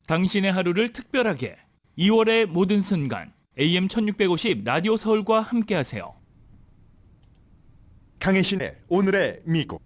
당신의 하루를 특별하게 2월의 모든 순간 AM 1650 라디오 서울과 함께하세요. 강혜신의 오늘의 미국.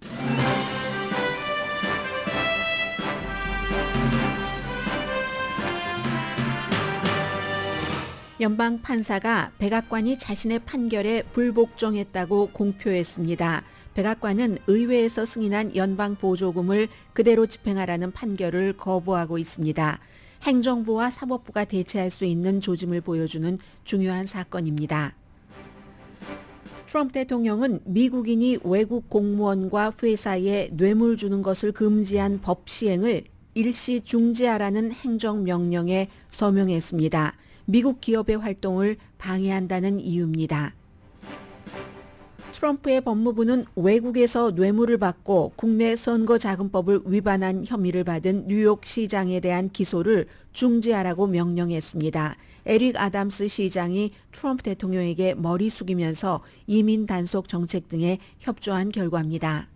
연방 판사가 백악관이 자신의 판결에 불복종했다고 공표했습니다. 백악관은 의회에서 승인한 연방 보조금을 그대로 집행하라는 판결을 거부하고 있습니다. 행정부와 사법부가 대체할 수 있는 조짐을 보여주는 중요한 사건입니다. 트럼프 대통령은 미국인이 외국 공무원과 회사에 뇌물 주는 것을 금지한 법 시행을 일시 중지하라는 행정명령에 서명했습니다. 미국 기업의 활동을 방해한다는 이유입니다. 트럼프의 법무부는 외국에서 뇌물을 받고 국내 선거자금법을 위반한 혐의를 받은 뉴욕 시장에 대한 기소를 중지하라고 명령했습니다. 에릭 아담스 시장이 트럼프 대통령에게 머리 숙이면서 이민 단속 정책 등에 협조한 결과입니다.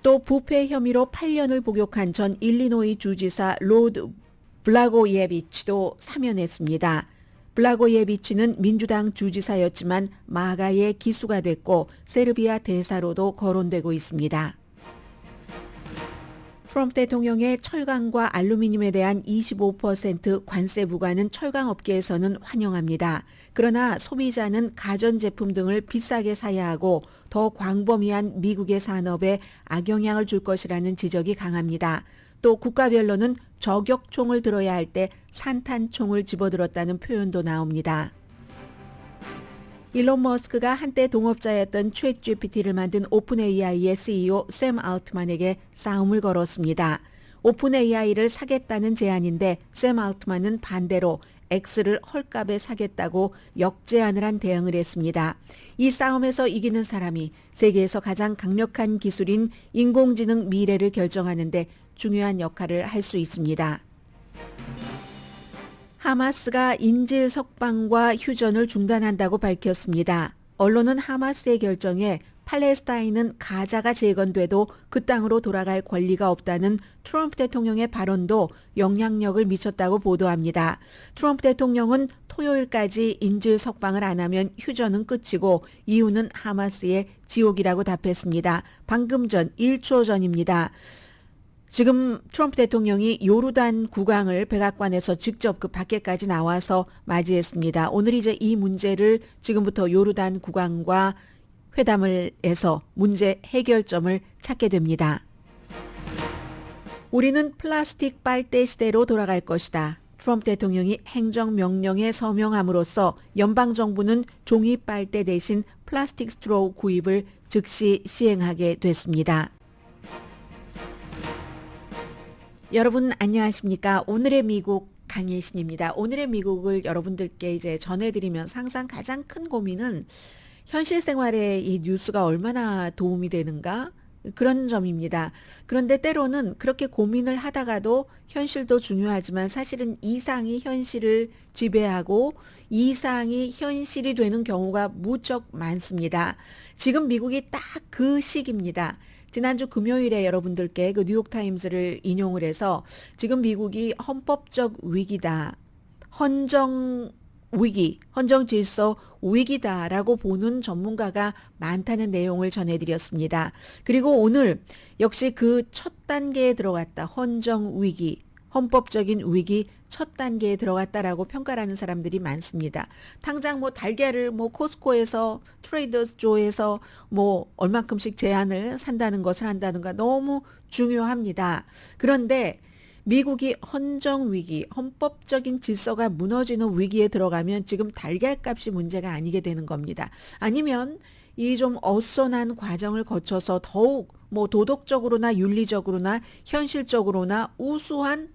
또 부패 혐의로 8년을 복역한 전 일리노이 주지사 로드 블라고예비치도 사면했습니다. 블라고예비치는 민주당 주지사였지만 마가의 기수가 됐고 세르비아 대사로도 거론되고 있습니다. 트럼프 대통령의 철강과 알루미늄에 대한 25% 관세 부과는 철강업계에서는 환영합니다. 그러나 소비자는 가전제품 등을 비싸게 사야 하고 더 광범위한 미국의 산업에 악영향을 줄 것이라는 지적이 강합니다. 또 국가별로는 저격총을 들어야 할 때 산탄총을 집어들었다는 표현도 나옵니다. 일론 머스크가 한때 동업자였던 챗GPT를 만든 오픈AI의 CEO 샘 알트만에게 싸움을 걸었습니다. 오픈AI를 사겠다는 제안인데 샘 알트만은 반대로 X를 헐값에 사겠다고 역제안을 한 대응을 했습니다. 이 싸움에서 이기는 사람이 세계에서 가장 강력한 기술인 인공지능 미래를 결정하는 데 중요한 역할을 할 수 있습니다. 하마스가 인질 석방과 휴전을 중단한다고 밝혔습니다. 언론은 하마스의 결정에 팔레스타인은 가자가 재건돼도 그 땅으로 돌아갈 권리가 없다는 트럼프 대통령의 발언도 영향력을 미쳤다고 보도합니다. 트럼프 대통령은 토요일까지 인질 석방을 안 하면 휴전은 끝이고 이유는 하마스의 지옥이라고 답했습니다. 방금 전 1초 전입니다. 지금 트럼프 대통령이 요르단 국왕을 백악관에서 직접 그 밖에까지 나와서 맞이했습니다. 오늘 이제 이 문제를 지금부터 요르단 국왕과 회담을 해서 문제 해결점을 찾게 됩니다. 우리는 플라스틱 빨대 시대로 돌아갈 것이다. 트럼프 대통령이 행정명령에 서명함으로써 연방정부는 종이 빨대 대신 플라스틱 스트로우 구입을 즉시 시행하게 됐습니다. 여러분 안녕하십니까? 오늘의 미국 강혜신입니다. 오늘의 미국을 여러분들께 이제 전해드리면서 항상 가장 큰 고민은 현실 생활에 이 뉴스가 얼마나 도움이 되는가? 그런 점입니다. 그런데 때로는 그렇게 고민을 하다가도 현실도 중요하지만 사실은 이상이 현실을 지배하고 이상이 현실이 되는 경우가 무척 많습니다. 지금 미국이 딱 그 시기입니다. 지난주 금요일에 여러분들께 그 뉴욕타임스를 인용을 해서 지금 미국이 헌법적 위기다. 헌정 위기, 헌정 질서 위기다라고 보는 전문가가 많다는 내용을 전해드렸습니다. 그리고 오늘 역시 그 첫 단계에 들어갔다. 헌정 위기, 헌법적인 위기 첫 단계에 들어갔다라고 평가하는 사람들이 많습니다. 당장 뭐 달걀을 뭐 코스코에서 트레이더조에서 뭐 얼만큼씩 제한을 산다는 것을 한다는가 너무 중요합니다. 그런데 미국이 헌정 위기, 헌법적인 질서가 무너지는 위기에 들어가면 지금 달걀값이 문제가 아니게 되는 겁니다. 아니면 이 좀 어수선한 과정을 거쳐서 더욱 뭐 도덕적으로나 윤리적으로나 현실적으로나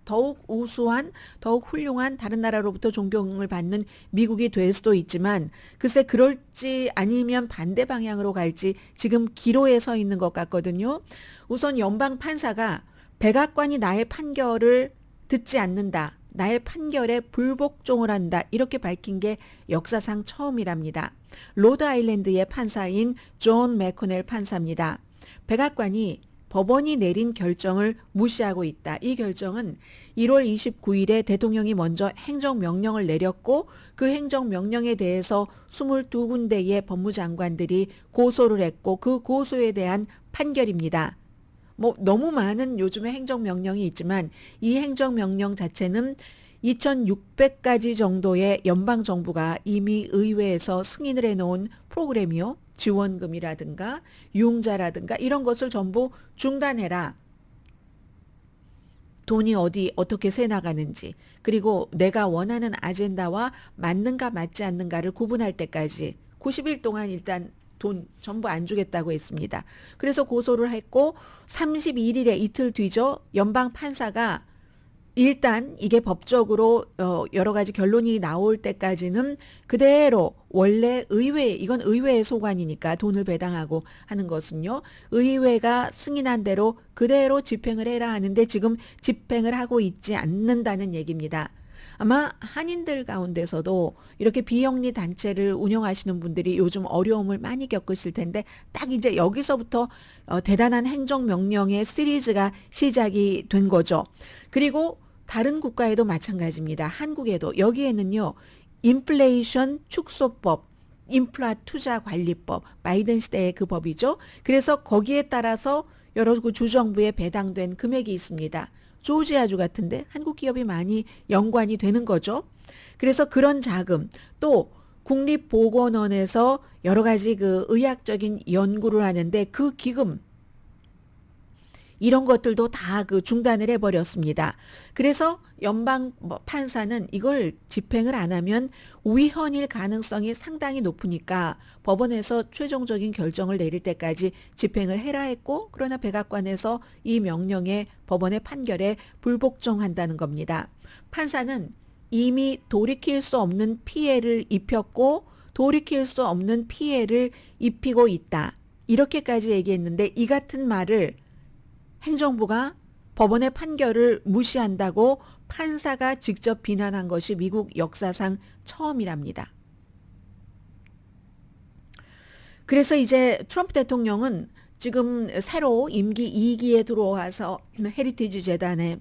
더욱 우수한, 더욱 훌륭한 다른 나라로부터 존경을 받는 미국이 될 수도 있지만 글쎄 그럴지 아니면 반대 방향으로 갈지 지금 기로에 서 있는 것 같거든요. 우선 연방 판사가 백악관이 나의 판결을 듣지 않는다. 나의 판결에 불복종을 한다. 이렇게 밝힌 게 역사상 처음이랍니다. 로드아일랜드의 판사인 존 맥코넬 판사입니다. 백악관이 법원이 내린 결정을 무시하고 있다. 이 결정은 1월 29일에 대통령이 먼저 행정명령을 내렸고 그 행정명령에 대해서 22군데의 법무장관들이 고소를 했고 그 고소에 대한 판결입니다. 뭐 너무 많은 요즘에 행정명령이 있지만 이 행정명령 자체는 2,600가지 정도의 연방정부가 이미 의회에서 승인을 해놓은 프로그램이요. 지원금이라든가 융자라든가 이런 것을 전부 중단해라. 돈이 어떻게 새 나가는지 그리고 내가 원하는 아젠다와 맞는가 맞지 않는가를 구분할 때까지 90일 동안 일단 돈 전부 안 주겠다고 했습니다. 그래서 고소를 했고 31일에 이틀 뒤죠. 연방 판사가 일단 이게 법적으로 여러 가지 결론이 나올 때까지는 그대로 원래 이건 의회의 소관이니까 돈을 배당하고 하는 것은요. 의회가 승인한 대로 그대로 집행을 해라 하는데 지금 집행을 하고 있지 않는다는 얘기입니다. 아마 한인들 가운데서도 이렇게 비영리 단체를 운영하시는 분들이 요즘 어려움을 많이 겪으실 텐데 딱 이제 여기서부터 대단한 행정명령의 시리즈가 시작이 된 거죠. 그리고 다른 국가에도 마찬가지입니다. 한국에도 여기에는요. 인플레이션 축소법, 인프라 투자 관리법, 바이든 시대의 그 법이죠. 그래서 거기에 따라서 여러 그 주정부에 배당된 금액이 있습니다. 조지아주 같은데 한국 기업이 많이 연관이 되는 거죠. 그래서 그런 자금 또 국립보건원에서 여러 가지 그 의학적인 연구를 하는데 그 기금 이런 것들도 다 그 중단을 해버렸습니다. 그래서 연방 판사는 이걸 집행을 안 하면 위헌일 가능성이 상당히 높으니까 법원에서 최종적인 결정을 내릴 때까지 집행을 해라 했고 그러나 백악관에서 이 명령에 법원의 판결에 불복종한다는 겁니다. 판사는 이미 돌이킬 수 없는 피해를 입혔고 돌이킬 수 없는 피해를 입히고 있다. 이렇게까지 얘기했는데 이 같은 말을 행정부가 법원의 판결을 무시한다고 판사가 직접 비난한 것이 미국 역사상 처음이랍니다. 그래서 이제 트럼프 대통령은 지금 새로 임기 2기에 들어와서 헤리티지 재단에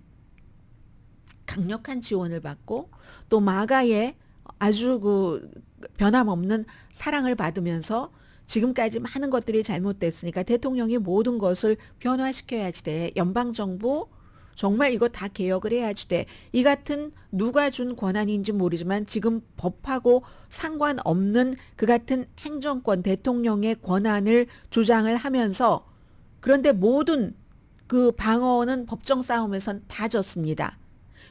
강력한 지원을 받고 또 마가의 아주 그 변함없는 사랑을 받으면서 지금까지 많은 것들이 잘못됐으니까 대통령이 모든 것을 변화시켜야지 돼. 연방정부 정말 이거 다 개혁을 해야지 돼. 이 같은 누가 준 권한인지 모르지만 지금 법하고 상관없는 그 같은 행정권 대통령의 권한을 주장을 하면서 그런데 모든 그 방어는 법정 싸움에선 다 졌습니다.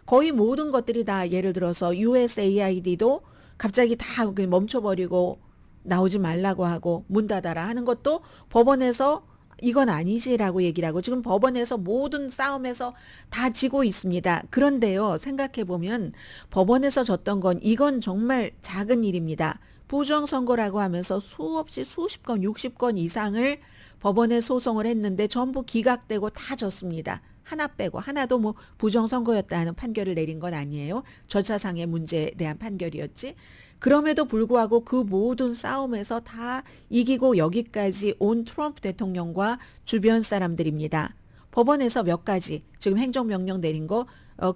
거의 모든 것들이 다 예를 들어서 USAID도 갑자기 다 멈춰버리고 나오지 말라고 하고 문 닫아라 하는 것도 법원에서 이건 아니지라고 얘기를 하고 지금 법원에서 모든 싸움에서 다 지고 있습니다. 그런데요. 생각해보면 법원에서 졌던 건 이건 정말 작은 일입니다. 부정선거라고 하면서 수없이 수십 건 60건 이상을 법원에 소송을 했는데 전부 기각되고 다 졌습니다. 하나 빼고 하나도 뭐 부정선거였다는 판결을 내린 건 아니에요. 절차상의 문제에 대한 판결이었지. 그럼에도 불구하고 그 모든 싸움에서 다 이기고 여기까지 온 트럼프 대통령과 주변 사람들입니다. 법원에서 몇 가지 지금 행정명령 내린 거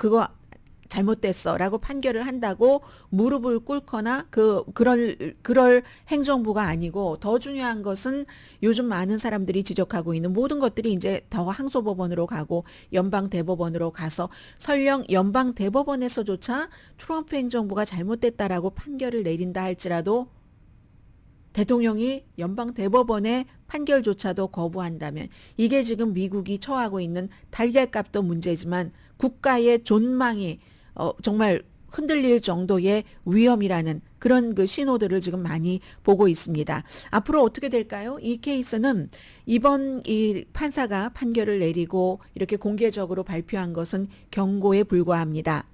그거 잘못됐어 라고 판결을 한다고 무릎을 꿇거나 그럴 행정부가 아니고 더 중요한 것은 요즘 많은 사람들이 지적하고 있는 모든 것들이 이제 더 항소법원으로 가고 연방대법원으로 가서 설령 연방대법원에서조차 트럼프 행정부가 잘못됐다라고 판결을 내린다 할지라도 대통령이 연방대법원의 판결조차도 거부한다면 이게 지금 미국이 처하고 있는 달걀값도 문제지만 국가의 존망이 정말 흔들릴 정도의 위험이라는 그런 그 신호들을 지금 많이 보고 있습니다. 앞으로 어떻게 될까요? 이 케이스는 이번 이 판사가 판결을 내리고 이렇게 공개적으로 발표한 것은 경고에 불과합니다.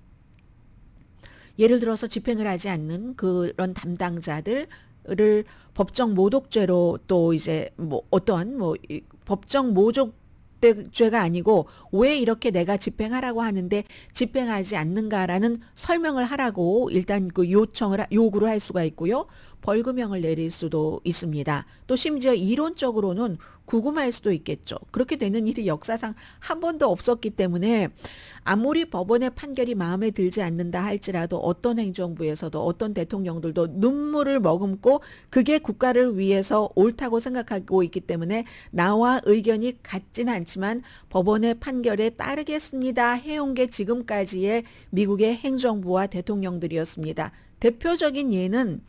예를 들어서 집행을 하지 않는 그런 담당자들을 법정 모독죄로 또 이제 뭐 어떤 뭐 법정 모독죄가 아니고 왜 이렇게 내가 집행하라고 하는데 집행하지 않는가라는 설명을 하라고 일단 그 요구를 할 수가 있고요. 벌금형을 내릴 수도 있습니다. 또 심지어 이론적으로는 구금할 수도 있겠죠. 그렇게 되는 일이 역사상 한 번도 없었기 때문에 아무리 법원의 판결이 마음에 들지 않는다 할지라도 어떤 행정부에서도 어떤 대통령들도 눈물을 머금고 그게 국가를 위해서 옳다고 생각하고 있기 때문에 나와 의견이 같지는 않지만 법원의 판결에 따르겠습니다 해온 게 지금까지의 미국의 행정부와 대통령들이었습니다. 대표적인 예는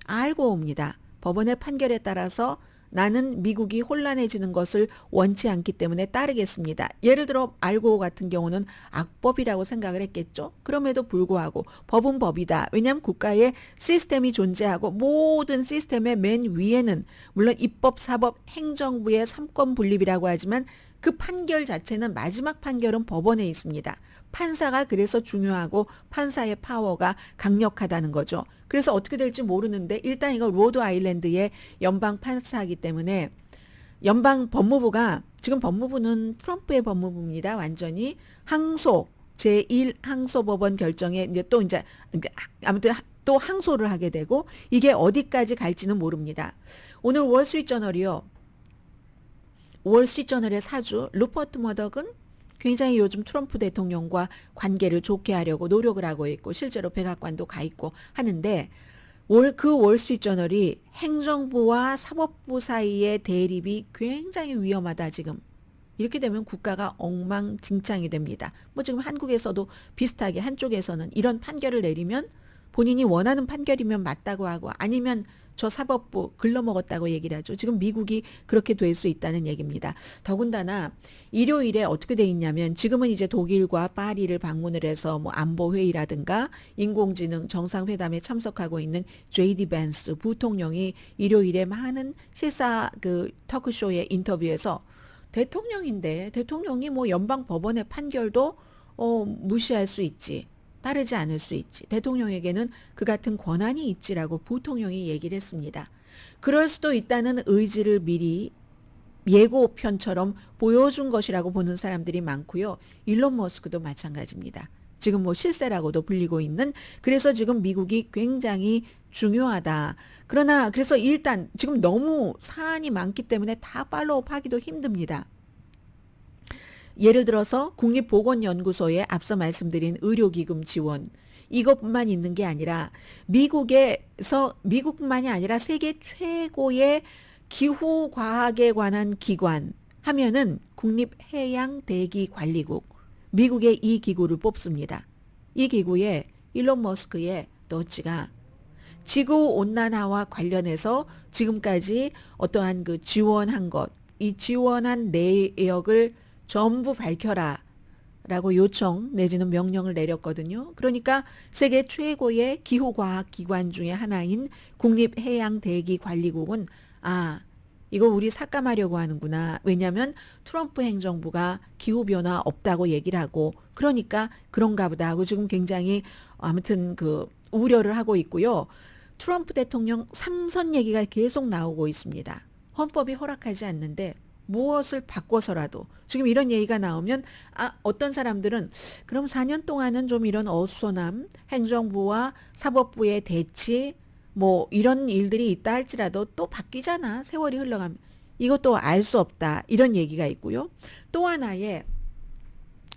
알고 옵니다. 법원의 판결에 따라서 나는 미국이 혼란해지는 것을 원치 않기 때문에 따르겠습니다. 예를 들어 알고 같은 경우는 악법이라고 생각을 했겠죠. 그럼에도 불구하고 법은 법이다. 왜냐하면 국가의 시스템이 존재하고 모든 시스템의 맨 위에는 물론 입법, 사법, 행정부의 삼권 분립이라고 하지만 그 판결 자체는 마지막 판결은 법원에 있습니다. 판사가 그래서 중요하고 판사의 파워가 강력하다는 거죠. 그래서 어떻게 될지 모르는데 일단 이거 로드 아일랜드의 연방 판사이기 때문에 연방 법무부가 지금 법무부는 트럼프의 법무부입니다. 완전히 항소 제1항소법원 결정에 이제 아무튼 또 항소를 하게 되고 이게 어디까지 갈지는 모릅니다. 오늘 월스트리트저널이요. 월스트리트저널의 사주 루퍼트 머덕은 굉장히 요즘 트럼프 대통령과 관계를 좋게 하려고 노력을 하고 있고 실제로 백악관도 가 있고 하는데 그 월스트리트저널이 행정부와 사법부 사이의 대립이 굉장히 위험하다 지금. 이렇게 되면 국가가 엉망진창이 됩니다. 뭐 지금 한국에서도 비슷하게 한쪽에서는 이런 판결을 내리면 본인이 원하는 판결이면 맞다고 하고 아니면 저 사법부 글러먹었다고 얘기를 하죠. 지금 미국이 그렇게 될 수 있다는 얘기입니다. 더군다나 일요일에 어떻게 돼 있냐면 지금은 이제 독일과 파리를 방문을 해서 뭐 안보 회의라든가 인공지능 정상회담에 참석하고 있는 JD 벤스 부통령이 일요일에 많은 실사 그 토크쇼의 인터뷰에서 대통령이 뭐 연방 법원의 판결도 무시할 수 있지. 따르지 않을 수 있지. 대통령에게는 그 같은 권한이 있지라고 부통령이 얘기를 했습니다. 그럴 수도 있다는 의지를 미리 예고편처럼 보여준 것이라고 보는 사람들이 많고요. 일론 머스크도 마찬가지입니다. 지금 뭐 실세라고도 불리고 있는 그래서 지금 미국이 굉장히 중요하다. 그러나 그래서 일단 지금 너무 사안이 많기 때문에 다 팔로우하기도 힘듭니다. 예를 들어서 국립보건연구소에 앞서 말씀드린 의료기금 지원 이것뿐만 있는 게 아니라 미국뿐만이 아니라 세계 최고의 기후과학에 관한 기관 하면은 국립해양대기관리국 미국의 이 기구를 뽑습니다. 이 기구에 일론 머스크의 너치가 지구온난화와 관련해서 지금까지 어떠한 그 지원한 것, 이 지원한 내역을 전부 밝혀라 라고 요청 내지는 명령을 내렸거든요. 그러니까 세계 최고의 기후과학기관 중에 하나인 국립해양대기관리국은 이거 우리 삭감하려고 하는구나. 왜냐하면 트럼프 행정부가 기후변화 없다고 얘기를 하고 그러니까 그런가 보다 하고 지금 굉장히 아무튼 그 우려를 하고 있고요. 트럼프 대통령 3선 얘기가 계속 나오고 있습니다. 헌법이 허락하지 않는데 무엇을 바꿔서라도 지금 이런 얘기가 나오면 어떤 사람들은 그럼 4년 동안은 좀 이런 어수선함 행정부와 사법부의 대치 뭐 이런 일들이 있다 할지라도 또 바뀌잖아. 세월이 흘러가면 이것도 알 수 없다. 이런 얘기가 있고요. 또 하나의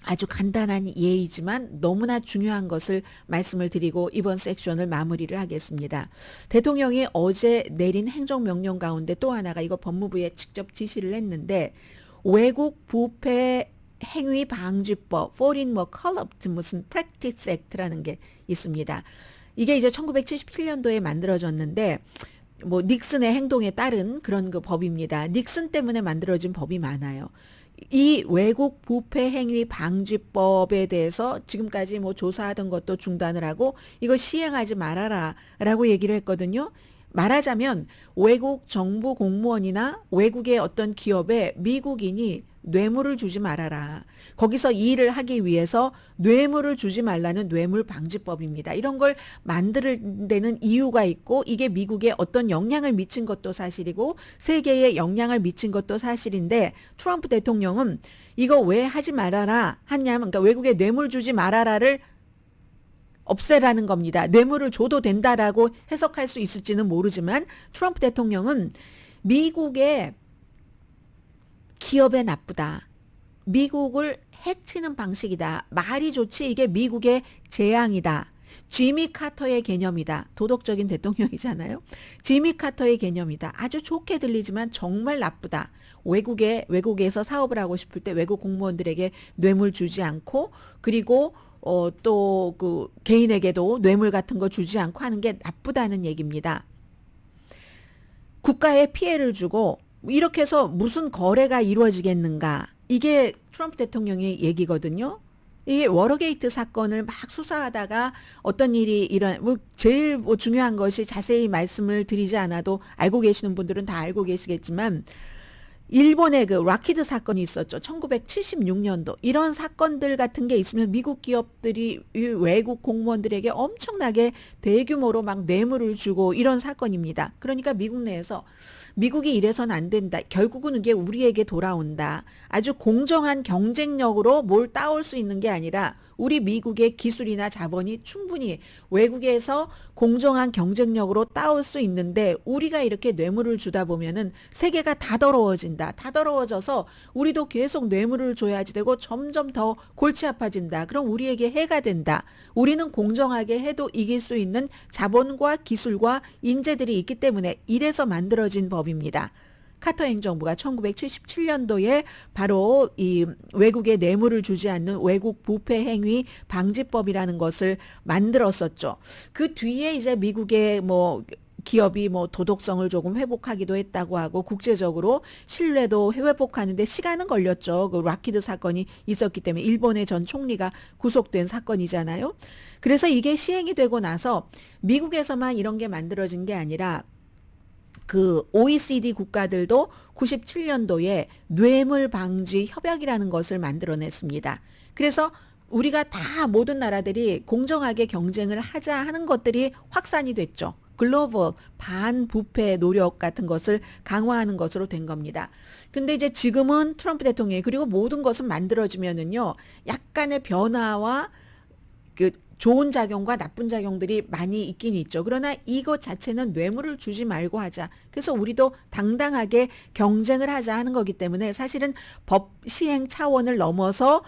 아주 간단한 예이지만 너무나 중요한 것을 말씀을 드리고 이번 섹션을 마무리를 하겠습니다. 대통령이 어제 내린 행정명령 가운데 또 하나가 이거 법무부에 직접 지시를 했는데 외국 부패 행위 방지법 Foreign Corrupt 무슨 Practice Act라는 게 있습니다. 이게 이제 1977년도에 만들어졌는데 뭐 닉슨의 행동에 따른 그런 그 법입니다. 닉슨 때문에 만들어진 법이 많아요. 이 외국 부패 행위 방지법에 대해서 지금까지 뭐 조사하던 것도 중단을 하고 이거 시행하지 말아라라고 얘기를 했거든요. 말하자면 외국 정부 공무원이나 외국의 어떤 기업에 미국인이 뇌물을 주지 말아라. 거기서 일을 하기 위해서 뇌물을 주지 말라는 뇌물 방지법입니다. 이런 걸 만들 데는 이유가 있고 이게 미국에 어떤 영향을 미친 것도 사실이고 세계에 영향을 미친 것도 사실인데 트럼프 대통령은 이거 왜 하지 말아라 하냐면 그러니까 외국에 뇌물 주지 말아라를 없애라는 겁니다. 뇌물을 줘도 된다라고 해석할 수 있을지는 모르지만 트럼프 대통령은 미국의 기업에 나쁘다. 미국을 해치는 방식이다. 말이 좋지 이게 미국의 재앙이다. 지미 카터의 개념이다. 도덕적인 대통령이잖아요. 지미 카터의 개념이다. 아주 좋게 들리지만 정말 나쁘다. 외국에서 사업을 하고 싶을 때 외국 공무원들에게 뇌물 주지 않고 그리고 또 그 개인에게도 뇌물 같은 거 주지 않고 하는 게 나쁘다는 얘기입니다. 국가에 피해를 주고 이렇게 해서 무슨 거래가 이루어지겠는가. 이게 트럼프 대통령의 얘기거든요. 이게 워터게이트 사건을 막 수사하다가 어떤 일이 제일 중요한 것이 자세히 말씀을 드리지 않아도 알고 계시는 분들은 다 알고 계시겠지만 일본의 그 락히드 사건이 있었죠. 1976년도. 이런 사건들 같은 게 있으면 미국 기업들이 외국 공무원들에게 엄청나게 대규모로 막 뇌물을 주고 이런 사건입니다. 그러니까 미국 내에서 미국이 이래서는 안 된다. 결국은 이게 우리에게 돌아온다. 아주 공정한 경쟁력으로 뭘 따올 수 있는 게 아니라 우리 미국의 기술이나 자본이 충분히 외국에서 공정한 경쟁력으로 따올 수 있는데 우리가 이렇게 뇌물을 주다 보면은 세계가 다 더러워진다. 다 더러워져서 우리도 계속 뇌물을 줘야지 되고 점점 더 골치 아파진다. 그럼 우리에게 해가 된다. 우리는 공정하게 해도 이길 수 있는 자본과 기술과 인재들이 있기 때문에 이래서 만들어진 법입니다. 카터 행정부가 1977년도에 바로 이 외국에 뇌물을 주지 않는 외국 부패 행위 방지법이라는 것을 만들었었죠. 그 뒤에 이제 미국의 기업이 도덕성을 조금 회복하기도 했다고 하고 국제적으로 신뢰도 회복하는데 시간은 걸렸죠. 그 락히드 사건이 있었기 때문에 일본의 전 총리가 구속된 사건이잖아요. 그래서 이게 시행이 되고 나서 미국에서만 이런 게 만들어진 게 아니라 그 OECD 국가들도 97년도에 뇌물 방지 협약이라는 것을 만들어냈습니다. 그래서 우리가 다 모든 나라들이 공정하게 경쟁을 하자 하는 것들이 확산이 됐죠. 글로벌 반부패 노력 같은 것을 강화하는 것으로 된 겁니다. 근데 이제 지금은 트럼프 대통령이 그리고 모든 것은 만들어지면은요, 약간의 변화와 그 좋은 작용과 나쁜 작용들이 많이 있긴 있죠. 그러나 이것 자체는 뇌물을 주지 말고 하자. 그래서 우리도 당당하게 경쟁을 하자 하는 거기 때문에 사실은 법 시행 차원을 넘어서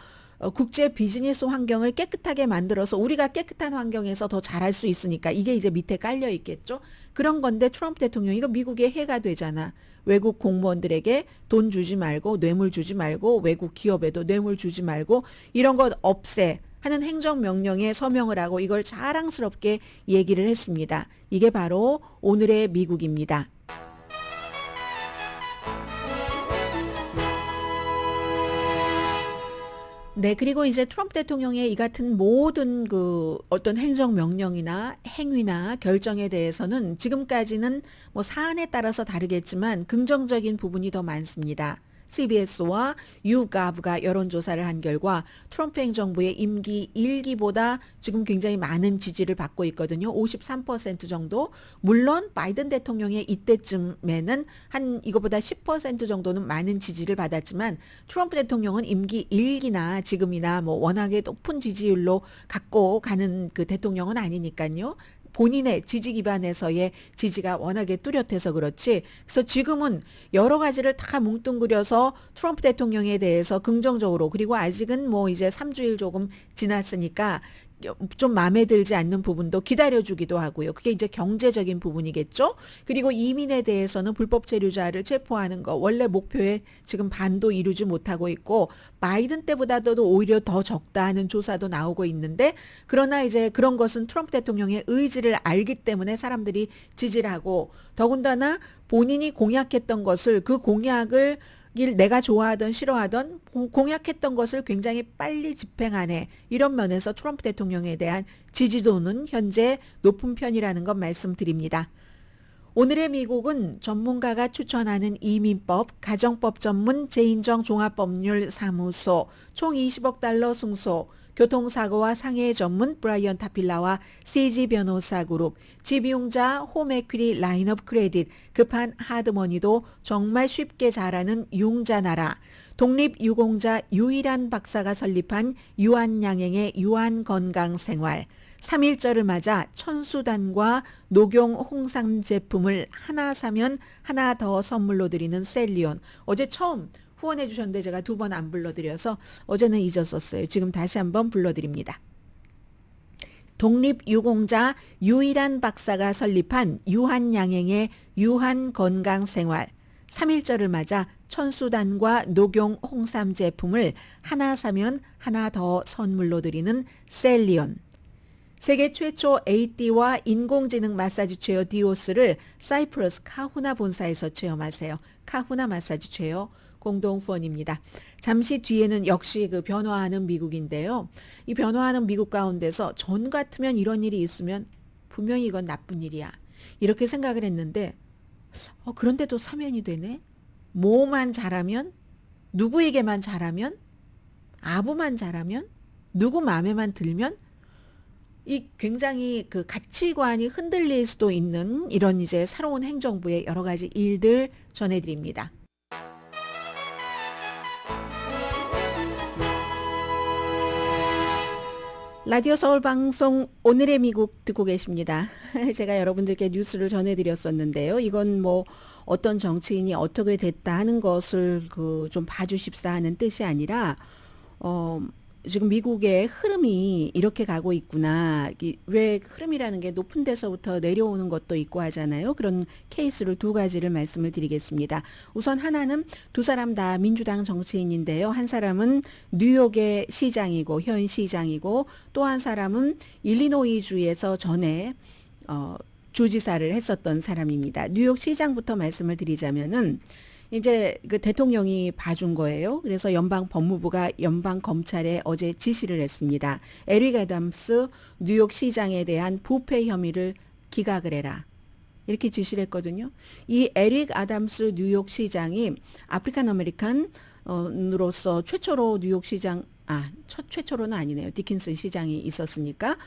국제 비즈니스 환경을 깨끗하게 만들어서 우리가 깨끗한 환경에서 더 잘할 수 있으니까 이게 이제 밑에 깔려 있겠죠. 그런 건데 트럼프 대통령이 이거 미국의 해가 되잖아. 외국 공무원들에게 돈 주지 말고 뇌물 주지 말고 외국 기업에도 뇌물 주지 말고 이런 것 없애 하는 행정명령에 서명을 하고 이걸 자랑스럽게 얘기를 했습니다. 이게 바로 오늘의 미국입니다. 네, 그리고 이제 트럼프 대통령의 이 같은 모든 그 어떤 행정명령이나 행위나 결정에 대해서는 지금까지는 사안에 따라서 다르겠지만 긍정적인 부분이 더 많습니다. CBS와 YouGov가 여론조사를 한 결과 트럼프 행정부의 임기 1기보다 지금 굉장히 많은 지지를 받고 있거든요. 53% 정도. 물론 바이든 대통령의 이때쯤에는 한 이거보다 10% 정도는 많은 지지를 받았지만 트럼프 대통령은 임기 1기나 지금이나 워낙에 높은 지지율로 갖고 가는 그 대통령은 아니니까요. 본인의 지지 기반에서의 지지가 워낙에 뚜렷해서 그렇지. 그래서 지금은 여러 가지를 다 뭉뚱그려서 트럼프 대통령에 대해서 긍정적으로 그리고 아직은 이제 3주일 조금 지났으니까 좀 마음에 들지 않는 부분도 기다려주기도 하고요. 그게 이제 경제적인 부분이겠죠. 그리고 이민에 대해서는 불법 체류자를 체포하는 거 원래 목표에 지금 반도 이루지 못하고 있고 바이든 때보다도 오히려 더 적다 하는 조사도 나오고 있는데 그러나 이제 그런 것은 트럼프 대통령의 의지를 알기 때문에 사람들이 지지를 하고 더군다나 본인이 공약했던 것을 그 공약을 내가 좋아하던 싫어하던 공약했던 것을 굉장히 빨리 집행하네. 이런 면에서 트럼프 대통령에 대한 지지도는 현재 높은 편이라는 것 말씀드립니다. 오늘의 미국은 전문가가 추천하는 이민법, 가정법 전문 제인정 종합법률사무소, 총 20억 달러 승소, 교통사고와 상해 전문 브라이언 타필라와 CG 변호사 그룹, 집용자 홈에퀴리 라인업 크레딧, 급한 하드머니도 정말 쉽게 잘하는 융자나라, 독립유공자 유일한 박사가 설립한 유한양행의 유한건강생활, 3.1절을 맞아 천수단과 녹용 홍삼 제품을 하나 사면 하나 더 선물로 드리는 셀리온. 어제 처음 후원해 주셨는데 제가 2번 안 불러드려서 어제는 잊었었어요. 지금 다시 한번 불러드립니다. 독립유공자 유일한 박사가 설립한 유한양행의 유한건강생활. 3.1절을 맞아 천수단과 녹용 홍삼 제품을 하나 사면 하나 더 선물로 드리는 셀리온. 세계 최초 AT와 인공지능 마사지 체어 디오스를 사이프러스 카후나 본사에서 체험하세요. 카후나 마사지 체어 공동 후원입니다. 잠시 뒤에는 역시 그 변화하는 미국인데요. 이 변화하는 미국 가운데서 전 같으면 이런 일이 있으면 분명히 이건 나쁜 일이야. 이렇게 생각을 했는데 그런데도 사면이 되네. 뭐만 잘하면, 누구에게만 잘하면, 아부만 잘하면, 누구 마음에만 들면 이 굉장히 그 가치관이 흔들릴 수도 있는 이런 이제 새로운 행정부의 여러 가지 일들 전해드립니다. 라디오 서울 방송 오늘의 미국 듣고 계십니다. 제가 여러분들께 뉴스를 전해드렸었는데요. 이건 뭐 어떤 정치인이 어떻게 됐다 하는 것을 좀 봐주십사 하는 뜻이 아니라 지금 미국의 흐름이 이렇게 가고 있구나. 왜 흐름이라는 게 높은 데서부터 내려오는 것도 있고 하잖아요. 그런 케이스를 2가지를 말씀을 드리겠습니다. 우선 하나는 2사람 다 민주당 정치인인데요. 한 사람은 뉴욕의 시장이고 현 시장이고 또 한 사람은 일리노이주에서 전에 주지사를 했었던 사람입니다. 뉴욕 시장부터 말씀을 드리자면은 이제 그 대통령이 봐준 거예요. 그래서 연방 법무부가 연방 검찰에 어제 지시를 했습니다. 에릭 애덤스 뉴욕 시장에 대한 부패 혐의를 기각을 해라. 이렇게 지시를 했거든요. 이 에릭 아담스 뉴욕 시장이 아프리칸 아메리칸으로서 최초로 뉴욕 시장 최초로는 아니네요. 디킨슨 시장이 있었으니까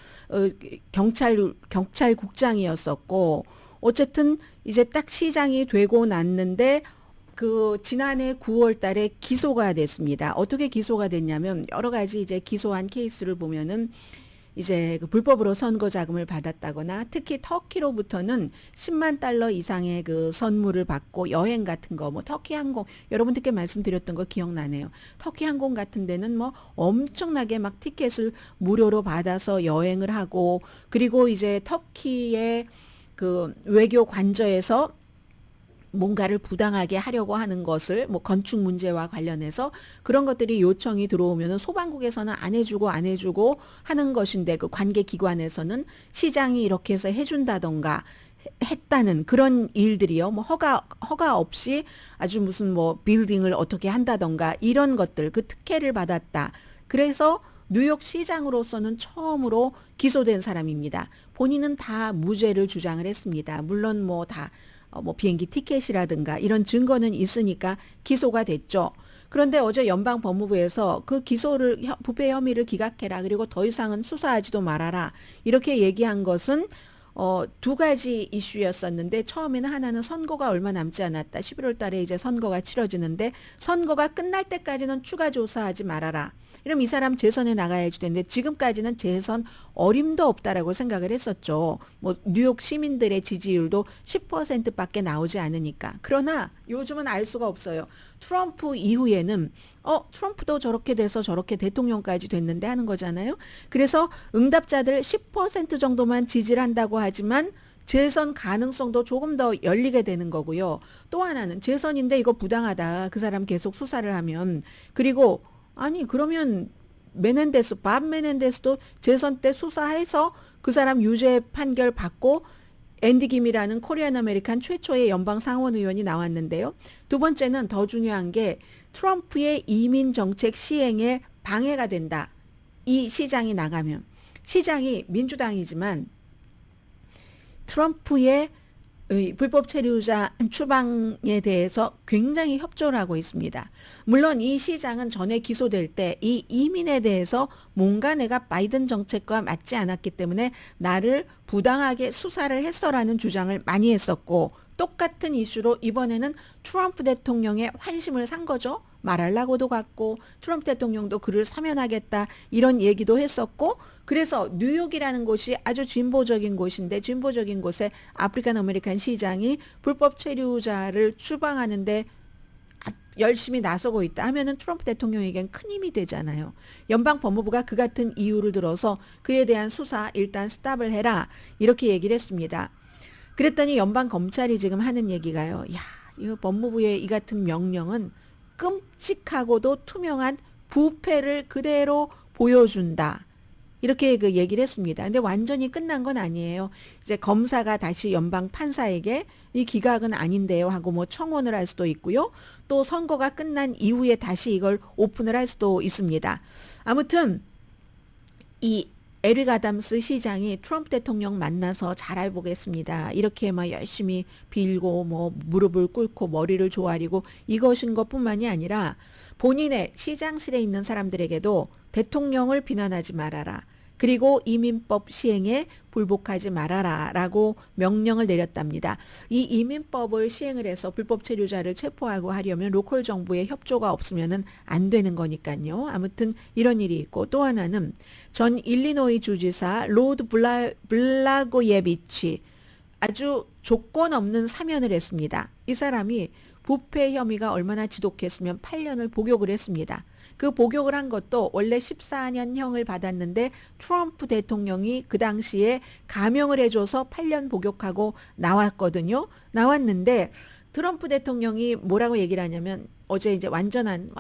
경찰국장이었었고 어쨌든 이제 딱 시장이 되고 났는데 지난해 9월 달에 기소가 됐습니다. 어떻게 기소가 됐냐면 여러 가지 이제 기소한 케이스를 보면은 이제 불법으로 선거 자금을 받았다거나 특히 터키로부터는 10만 달러 이상의 선물을 받고 여행 같은 거 터키 항공 여러분들께 말씀드렸던 거 기억나네요. 터키 항공 같은 데는 엄청나게 막 티켓을 무료로 받아서 여행을 하고 그리고 이제 터키의 외교 관저에서 뭔가를 부당하게 하려고 하는 것을 건축 문제와 관련해서 그런 것들이 요청이 들어오면 소방국에서는 안 해주고 하는 것인데 그 관계기관에서는 시장이 이렇게 해서 해준다던가 했다는 그런 일들이요. 허가 없이 아주 무슨 빌딩을 어떻게 한다던가 이런 것들 특혜를 받았다. 그래서 뉴욕 시장으로서는 처음으로 기소된 사람입니다. 본인은 다 무죄를 주장을 했습니다. 물론 비행기 티켓이라든가 이런 증거는 있으니까 기소가 됐죠. 그런데 어제 연방 법무부에서 부패 혐의를 기각해라. 그리고 더 이상은 수사하지도 말아라. 이렇게 얘기한 것은 2가지 이슈였었는데 처음에는 하나는 선거가 얼마 남지 않았다. 11월 달에 이제 선거가 치러지는데 선거가 끝날 때까지는 추가 조사하지 말아라. 이러면 이 사람 재선에 나가야지 되는데 지금까지는 재선 어림도 없다라고 생각을 했었죠. 뉴욕 시민들의 지지율도 10%밖에 나오지 않으니까. 그러나 요즘은 알 수가 없어요. 트럼프 이후에는 트럼프도 저렇게 돼서 저렇게 대통령까지 됐는데 하는 거잖아요. 그래서 응답자들 10% 정도만 지지를 한다고 하지만 재선 가능성도 조금 더 열리게 되는 거고요. 또 하나는 재선인데 이거 부당하다. 그 사람 계속 수사를 하면. 그리고 그러면 밥 메넨데스도 재선 때 수사해서 그 사람 유죄 판결 받고 앤디 김이라는 코리안 아메리칸 최초의 연방 상원 의원이 나왔는데요. 2번째는 더 중요한 게 트럼프의 이민 정책 시행에 방해가 된다. 이 시장이 나가면. 시장이 민주당이지만 트럼프의 불법 체류자 추방에 대해서 굉장히 협조를 하고 있습니다. 물론 이 시장은 전에 기소될 때 이 이민에 대해서 뭔가 내가 바이든 정책과 맞지 않았기 때문에 나를 부당하게 수사를 했어라는 주장을 많이 했었고 똑같은 이슈로 이번에는 트럼프 대통령의 환심을 산 거죠. 말하려고도 갔고 트럼프 대통령도 그를 사면하겠다 이런 얘기도 했었고 그래서 뉴욕이라는 곳이 아주 진보적인 곳인데 진보적인 곳에 아프리칸 아메리칸 시장이 불법 체류자를 추방하는데 열심히 나서고 있다 하면은 트럼프 대통령에겐 큰 힘이 되잖아요. 연방 법무부가 그 같은 이유를 들어서 그에 대한 수사 일단 스탑을 해라 이렇게 얘기를 했습니다. 그랬더니 연방 검찰이 지금 하는 얘기가요. 야, 이거 법무부의 이 같은 명령은 끔찍하고도 투명한 부패를 그대로 보여준다. 이렇게 그 얘기를 했습니다. 근데 완전히 끝난 건 아니에요. 이제 검사가 다시 연방 판사에게 이 기각은 아닌데요 하고 뭐 청원을 할 수도 있고요. 또 선거가 끝난 이후에 다시 이걸 오픈을 할 수도 있습니다. 아무튼 이 에릭 아담스 시장이 트럼프 대통령 만나서 잘해보겠습니다. 이렇게 막 열심히 빌고 뭐 무릎을 꿇고 머리를 조아리고 이것인 것뿐만이 아니라 본인의 시장실에 있는 사람들에게도 대통령을 비난하지 말아라. 그리고 이민법 시행에 불복하지 말아라 라고 명령을 내렸답니다. 이 이민법을 시행을 해서 불법 체류자를 체포하고 하려면 로컬 정부의 협조가 없으면 안 되는 거니까요. 아무튼 이런 일이 있고 또 하나는 전 일리노이 주지사 로드 블라고예비치 아주 조건 없는 사면을 했습니다. 이 사람이 부패 혐의가 얼마나 지독했으면 8년을 복역을 했습니다. 그 복역을 한 것도 원래 14년형을 받았는데 트럼프 대통령이 그 당시에 감형을 해줘서 8년 복역하고 나왔거든요. 나왔는데 트럼프 대통령이 뭐라고 얘기를 하냐면 어제 이제 완전한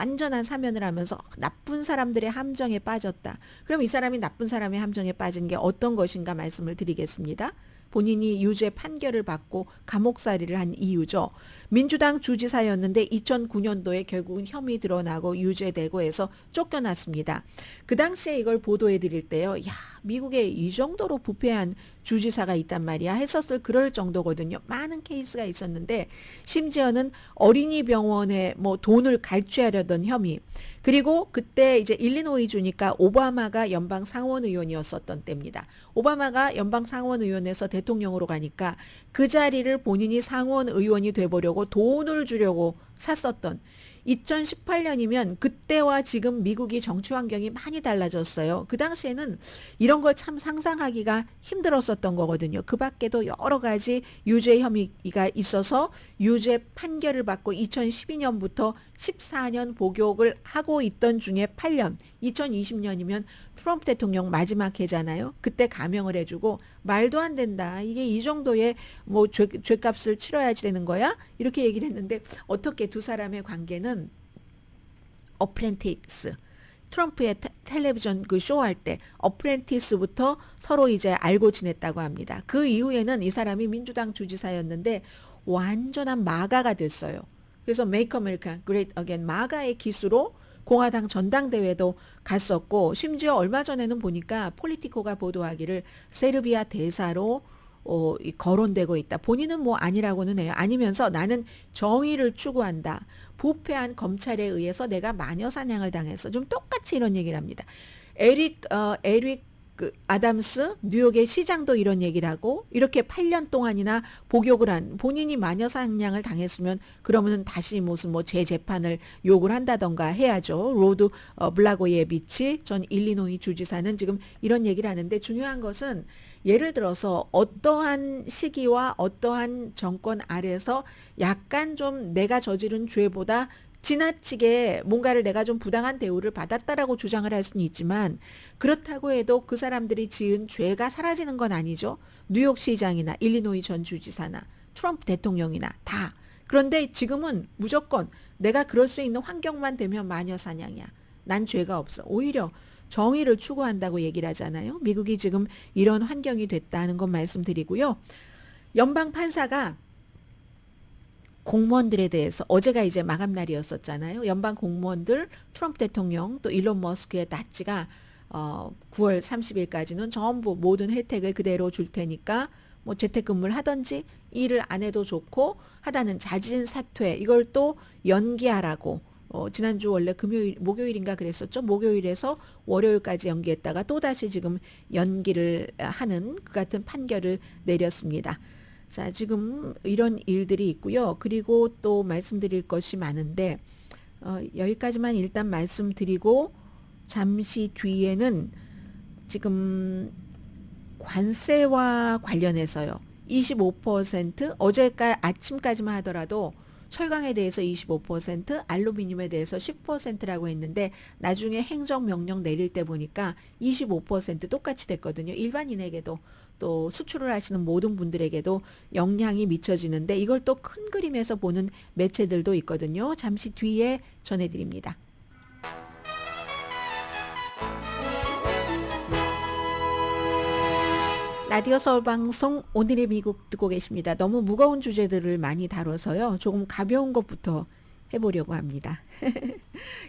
사면을 하면서 나쁜 사람들의 함정에 빠졌다. 그럼 이 사람이 나쁜 사람의 함정에 빠진 게 어떤 것인가 말씀을 드리겠습니다. 본인이 유죄 판결을 받고 감옥살이를 한 이유죠. 민주당 주지사였는데 2009년도에 결국은 혐의 드러나고 유죄되고 해서 쫓겨났습니다. 그 당시에 이걸 보도해 드릴 때요. 야, 미국에 이 정도로 부패한 주지사가 있단 말이야 했었을 그럴 정도거든요. 많은 케이스가 있었는데 심지어는 어린이 병원에 뭐 돈을 갈취하려던 혐의 그리고 그때 이제 일리노이 주니까 오바마가 연방 상원 의원이었었던 때입니다. 오바마가 연방 상원 의원에서 대통령으로 가니까 그 자리를 본인이 상원 의원이 돼보려고 돈을 주려고 샀었던 2018년이면 그때와 지금 미국이 정치 환경이 많이 달라졌어요. 그 당시에는 이런 걸 참 상상하기가 힘들었었던 거거든요. 그 밖에도 여러 가지 유죄 혐의가 있어서 유죄 판결을 받고 2012년부터 14년 복역을 하고 있던 중에 8년, 2020년이면 트럼프 대통령 마지막 해잖아요. 그때 감형을 해주고 말도 안 된다. 이게 이 정도의 뭐 죄값을 치러야지 되는 거야? 이렇게 얘기를 했는데 어떻게 두 사람의 관계는 어프렌티스 트럼프의 텔레비전 그 쇼할 때 어프렌티스부터 서로 이제 알고 지냈다고 합니다. 그 이후에는 이 사람이 민주당 주지사였는데 완전한 마가가 됐어요. 그래서 Make America Great Again 마가의 기수로 공화당 전당대회도 갔었고 심지어 얼마 전에는 보니까 폴리티코가 보도하기를 세르비아 대사로 거론되고 있다. 본인은 뭐 아니라고는 해요. 아니면서 나는 정의를 추구한다. 부패한 검찰에 의해서 내가 마녀 사냥을 당해서 좀 똑같이 이런 얘기를 합니다. 에릭 아담스 뉴욕의 시장도 이런 얘기를 하고 이렇게 8년 동안이나 복역을 한 본인이 마녀 사냥을 당했으면 그러면 다시 무슨 뭐 재재판을 요구를 한다던가 해야죠. 로드 블라고예비치 전 일리노이 주지사는 지금 이런 얘기를 하는데 중요한 것은 예를 들어서 어떠한 시기와 어떠한 정권 아래서 약간 좀 내가 저지른 죄보다 지나치게 뭔가를 내가 좀 부당한 대우를 받았다라고 주장을 할 수는 있지만 그렇다고 해도 그 사람들이 지은 죄가 사라지는 건 아니죠. 뉴욕시장이나 일리노이 전 주지사나 트럼프 대통령이나 다. 그런데 지금은 무조건 내가 그럴 수 있는 환경만 되면 마녀 사냥이야. 난 죄가 없어. 오히려 정의를 추구한다고 얘기를 하잖아요. 미국이 지금 이런 환경이 됐다는 건 말씀드리고요. 연방 판사가 공무원들에 대해서 어제가 이제 마감 날이었었잖아요. 연방 공무원들 트럼프 대통령 또 일론 머스크의 낫지가 9월 30일까지는 전부 모든 혜택을 그대로 줄 테니까 뭐 재택근무를 하든지 일을 안 해도 좋고 하다는 자진 사퇴 이걸 또 연기하라고 지난주 원래 목요일인가 그랬었죠. 목요일에서 월요일까지 연기했다가 또다시 지금 연기를 하는 그 같은 판결을 내렸습니다. 자, 지금 이런 일들이 있고요. 그리고 또 말씀드릴 것이 많은데 여기까지만 일단 말씀드리고 잠시 뒤에는 지금 관세와 관련해서요. 25% 어제까 아침까지만 하더라도 철강에 대해서 25%, 알루미늄에 대해서 10%라고 했는데 나중에 행정명령 내릴 때 보니까 25% 똑같이 됐거든요. 일반인에게도 또 수출을 하시는 모든 분들에게도 영향이 미쳐지는데 이걸 또 큰 그림에서 보는 매체들도 있거든요. 잠시 뒤에 전해드립니다. 라디오 서울 방송 오늘의 미국 듣고 계십니다. 너무 무거운 주제들을 많이 다뤄서요. 조금 가벼운 것부터 해보려고 합니다.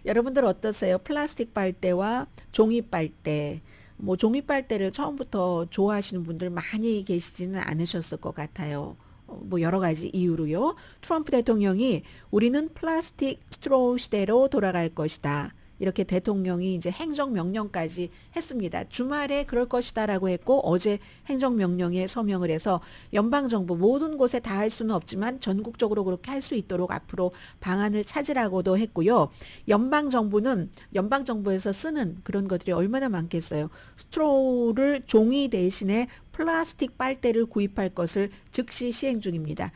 여러분들 어떠세요? 플라스틱 빨대와 종이 빨대. 뭐 종이 빨대를 처음부터 좋아하시는 분들 많이 계시지는 않으셨을 것 같아요. 뭐 여러 가지 이유로요. 트럼프 대통령이 우리는 플라스틱 스트로우 시대로 돌아갈 것이다. 이렇게 대통령이 이제 행정명령까지 했습니다. 주말에 그럴 것이다라고 했고 어제 행정명령에 서명을 해서 연방정부 모든 곳에 다 할 수는 없지만 전국적으로 그렇게 할 수 있도록 앞으로 방안을 찾으라고도 했고요. 연방정부에서 쓰는 그런 것들이 얼마나 많겠어요. 스트로우를 종이 대신에 플라스틱 빨대를 구입할 것을 즉시 시행 중입니다.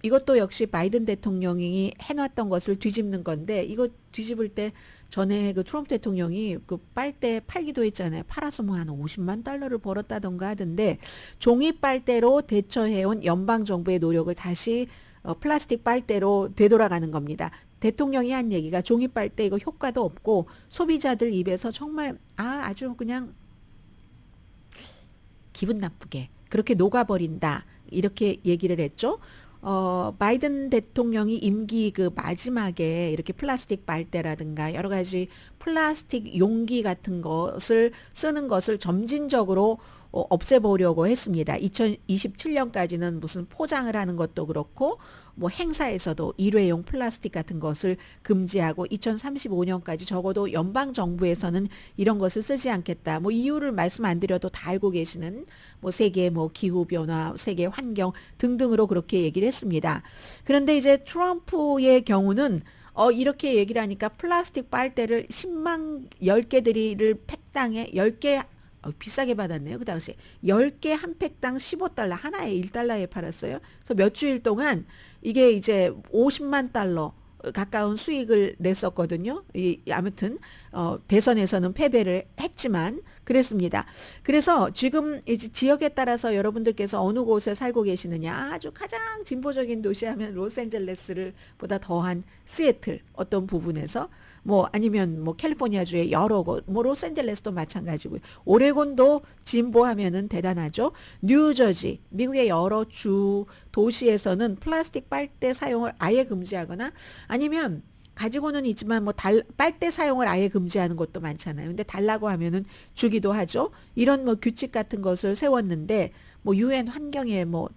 이것도 역시 바이든 대통령이 해놨던 것을 뒤집는 건데 이거 뒤집을 때 전에 그 트럼프 대통령이 그 빨대 팔기도 했잖아요. 팔아서 뭐 한 50만 달러를 벌었다던가 하던데 종이 빨대로 대처해온 연방정부의 노력을 다시 플라스틱 빨대로 되돌아가는 겁니다. 대통령이 한 얘기가 종이 빨대 이거 효과도 없고 소비자들 입에서 정말 아주 그냥 기분 나쁘게 그렇게 녹아버린다. 이렇게 얘기를 했죠. 바이든 대통령이 임기 그 마지막에 이렇게 플라스틱 빨대라든가 여러 가지 플라스틱 용기 같은 것을 쓰는 것을 점진적으로 없애보려고 했습니다. 2027년까지는 무슨 포장을 하는 것도 그렇고 뭐 행사에서도 일회용 플라스틱 같은 것을 금지하고 2035년까지 적어도 연방정부에서는 이런 것을 쓰지 않겠다. 뭐 이유를 말씀 안 드려도 다 알고 계시는 뭐 세계 뭐 기후변화, 세계 환경 등등으로 그렇게 얘기를 했습니다. 그런데 이제 트럼프의 경우는 이렇게 얘기를 하니까 플라스틱 빨대를 10개들이를 팩당에 10개 비싸게 받았네요. 그 당시에 10개 한 팩당 15달러 하나에 1달러에 팔았어요. 그래서 몇 주일 동안 이게 이제 50만 달러 가까운 수익을 냈었거든요. 아무튼 대선에서는 패배를 했지만 그랬습니다. 그래서 지금 이제 지역에 따라서 여러분들께서 어느 곳에 살고 계시느냐 아주 가장 진보적인 도시하면 로스앤젤레스를 보다 더한 시애틀 어떤 부분에서 뭐 아니면 뭐 캘리포니아주의 여러 곳, 뭐 로스앤젤레스도 마찬가지고요. 오레곤도 진보하면은 대단하죠. 뉴저지, 미국의 여러 주 도시에서는 플라스틱 빨대 사용을 아예 금지하거나 아니면 가지고는 있지만 뭐 빨대 사용을 아예 금지하는 곳도 많잖아요. 근데 달라고 하면은 주기도 하죠. 이런 뭐 규칙 같은 것을 세웠는데 뭐 유엔 환경에 뭐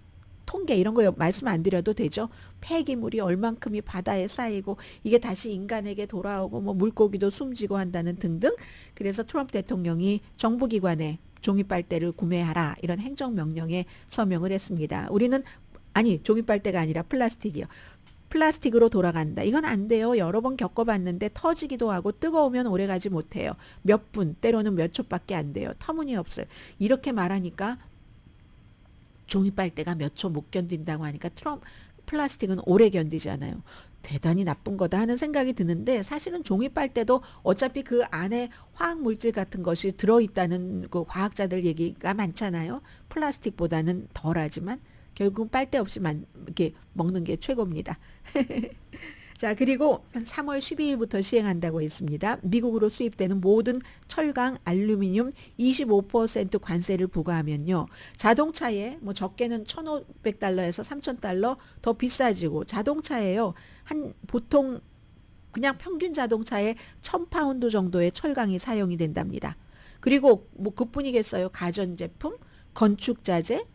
통계 이런 거 말씀 안 드려도 되죠. 폐기물이 얼만큼이 바다에 쌓이고 이게 다시 인간에게 돌아오고 뭐 물고기도 숨지고 한다는 등등. 그래서 트럼프 대통령이 정부기관에 종이빨대를 구매하라 이런 행정명령에 서명을 했습니다. 우리는 종이빨대가 아니라 플라스틱이요. 플라스틱으로 돌아간다. 이건 안 돼요. 여러 번 겪어봤는데 터지기도 하고 뜨거우면 오래가지 못해요. 몇 분 때로는 몇 초밖에 안 돼요. 터무니없어요. 이렇게 말하니까 종이빨대가 몇 초 못 견딘다고 하니까 플라스틱은 오래 견디잖아요. 대단히 나쁜 거다 하는 생각이 드는데 사실은 종이빨대도 어차피 그 안에 화학물질 같은 것이 들어있다는 그 과학자들 얘기가 많잖아요. 플라스틱보다는 덜하지만 결국 빨대 없이 이렇게 먹는 게 최고입니다. 자, 그리고 3월 12일부터 시행한다고 했습니다. 미국으로 수입되는 모든 철강, 알루미늄 25% 관세를 부과하면요. 자동차에 뭐 적게는 1,500달러에서 3,000달러 더 비싸지고 자동차에요. 보통 그냥 평균 자동차에 1,000파운드 정도의 철강이 사용이 된답니다. 그리고 뭐 그뿐이겠어요. 가전제품, 건축자재,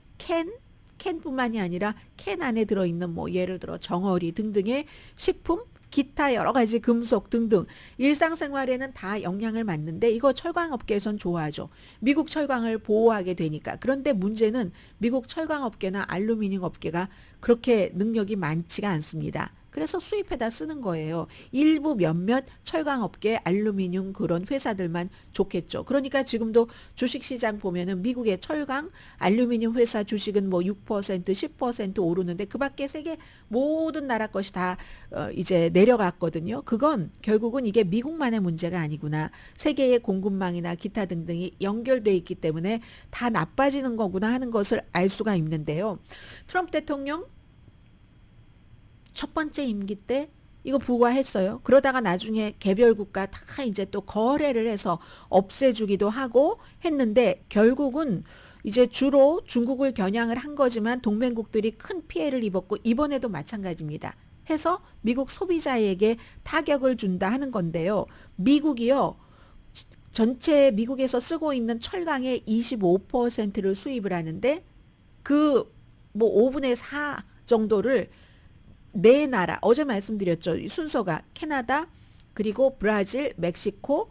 캔뿐만이 아니라 캔 안에 들어있는 뭐 예를 들어 정어리 등등의 식품, 기타 여러 가지 금속 등등 일상생활에는 다 영향을 받는데 이거 철강업계에선 좋아하죠. 미국 철강을 보호하게 되니까. 그런데 문제는 미국 철강업계나 알루미늄 업계가 그렇게 능력이 많지가 않습니다. 그래서 수입해다 쓰는 거예요. 일부 몇몇 철강업계, 알루미늄 그런 회사들만 좋겠죠. 그러니까 지금도 주식시장 보면은 미국의 철강, 알루미늄 회사 주식은 뭐 6%, 10% 오르는데 그 밖에 세계 모든 나라 것이 다 이제 내려갔거든요. 그건 결국은 이게 미국만의 문제가 아니구나. 세계의 공급망이나 기타 등등이 연결돼 있기 때문에 다 나빠지는 거구나 하는 것을 알 수가 있는데요. 트럼프 대통령 첫 번째 임기 때 이거 부과했어요. 그러다가 나중에 개별 국가 다 이제 또 거래를 해서 없애주기도 하고 했는데 결국은 이제 주로 중국을 겨냥을 한 거지만 동맹국들이 큰 피해를 입었고 이번에도 마찬가지입니다. 해서 미국 소비자에게 타격을 준다 하는 건데요. 미국이요. 전체 미국에서 쓰고 있는 철강의 25%를 수입을 하는데 그 뭐 5분의 4 정도를 네 나라 어제 말씀드렸죠. 순서가 캐나다 그리고 브라질, 멕시코,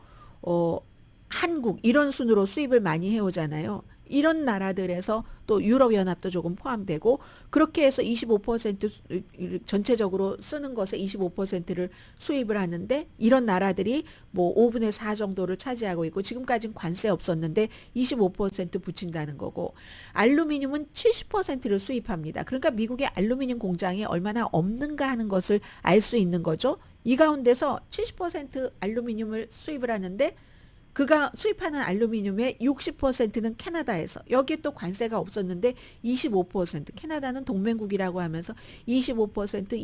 한국 이런 순으로 수입을 많이 해오잖아요. 이런 나라들에서 또 유럽연합도 조금 포함되고 그렇게 해서 25% 전체적으로 쓰는 것에 25%를 수입을 하는데 이런 나라들이 뭐 5분의 4 정도를 차지하고 있고 지금까지는 관세 없었는데 25% 붙인다는 거고 알루미늄은 70%를 수입합니다. 그러니까 미국의 알루미늄 공장이 얼마나 없는가 하는 것을 알 수 있는 거죠. 이 가운데서 70% 알루미늄을 수입을 하는데 그가 수입하는 알루미늄의 60%는 캐나다에서 여기에 또 관세가 없었는데 25% 캐나다는 동맹국이라고 하면서 25%또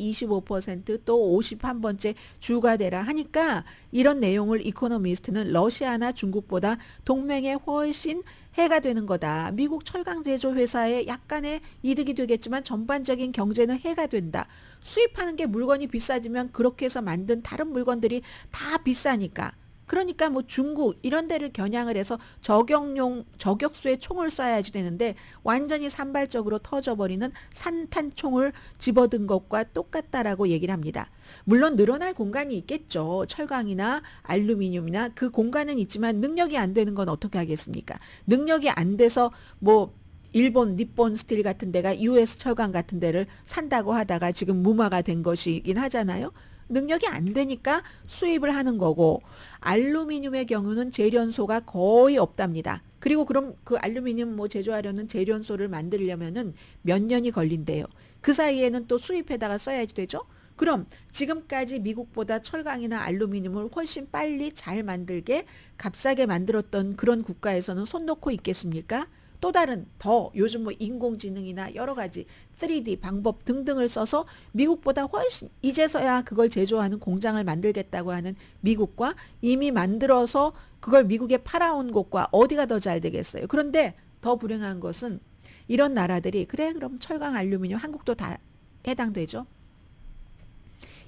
51번째 주가 되라 하니까 이런 내용을 이코노미스트는 러시아나 중국보다 동맹에 훨씬 해가 되는 거다. 미국 철강 제조 회사에 약간의 이득이 되겠지만 전반적인 경제는 해가 된다. 수입하는 게 물건이 비싸지면 그렇게 해서 만든 다른 물건들이 다 비싸니까. 그러니까 뭐 중국 이런 데를 겨냥을 해서 저격수의 총을 쏴야지 되는데 완전히 산발적으로 터져버리는 산탄총을 집어든 것과 똑같다라고 얘기를 합니다. 물론 늘어날 공간이 있겠죠. 철강이나 알루미늄이나 그 공간은 있지만 능력이 안 되는 건 어떻게 하겠습니까? 능력이 안 돼서 뭐 일본, 니폰 스틸 같은 데가 US 철강 같은 데를 산다고 하다가 지금 무마가 된 것이긴 하잖아요. 능력이 안 되니까 수입을 하는 거고 알루미늄의 경우는 재련소가 거의 없답니다. 그리고 그럼 그 알루미늄 뭐 제조하려는 재련소를 만들려면은 몇 년이 걸린대요. 그 사이에는 또 수입해다가 써야지 되죠. 그럼 지금까지 미국보다 철강이나 알루미늄을 훨씬 빨리 잘 만들게 값싸게 만들었던 그런 국가에서는 손 놓고 있겠습니까? 또 다른 더 요즘 뭐 인공지능이나 여러 가지 3D 방법 등등을 써서 미국보다 훨씬 이제서야 그걸 제조하는 공장을 만들겠다고 하는 미국과 이미 만들어서 그걸 미국에 팔아온 곳과 어디가 더 잘 되겠어요. 그런데 더 불행한 것은 이런 나라들이 그래 그럼 철강 알루미늄 한국도 다 해당되죠.